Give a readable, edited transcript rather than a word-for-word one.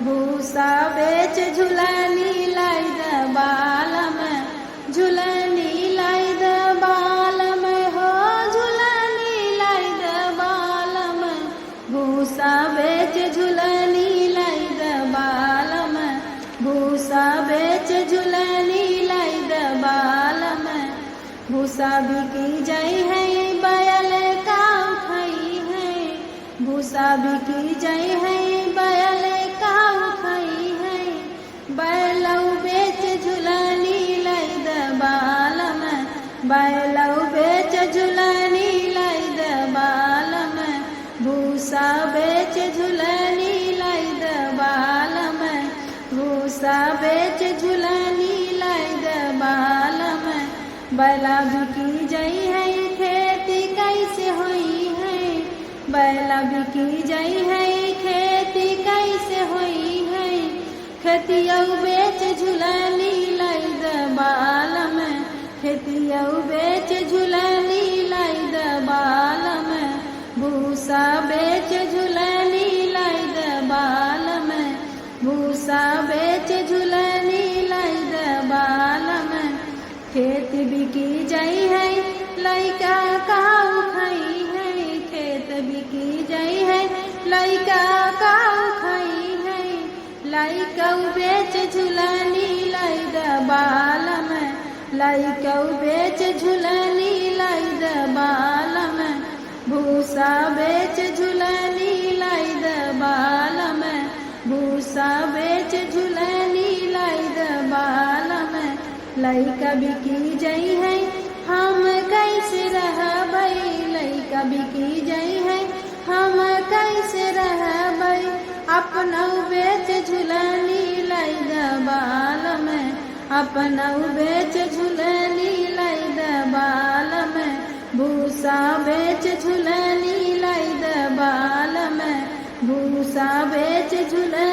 भूसा बेच झुलनी लाई द बाल में, झुलनी लाई द बाल में हो, झुलनी लाई द बाल में। भूसा बेच झुलनी लाई द बाल में, भूसा बेच झुलनी लाई द बाल में। भूसा बिकी जाई है बैल का खाई है, भूसा बिकी जाई है बैल का खाई है। बैलऊ बेच झुलनी लाई द बाल में, बैलऊ बेच झुलनी लाई द बाल में। भूसा बेच झुलनी लाई द बाल में, भूसा बेच झुलनी लाई द बाल में। बैला बिकी जाई है खेती कैसे होई है, बैला बिकी जाई है खेती कैसे होई है। खेतियऊ बेच झुलनी लाई द बाल में, खेतियऊ बेच झुलनी लाई द बाल में। भूसा बेच झुलनी लाई द बाल में, भूसा बेच झुलनी लाई द बाल में। खेत बिकी जाई है लइका काऊ खाई है, खेत बिकी जाई है लइका काऊ खाई है। लइकऊ बेच झुलनी लाई द बाल में, लइकऊ बेच झुलनी लाई द बाल में। भूसा बेच झुलनी लाई द बाल में, भूसा बेच झुलनी लाई द बाल में। लइका बिकी जाई है हम कैसे रहबै, लइका बिकी जाई है हम कैसे रहबै। अपनऊ बेच झुलनी लाई द बाल में, अपनऊ बेच झुलनी लाई द बाल में। भूसा बेच झुलनी लाई द बाल में, भूसा बेच झुलनी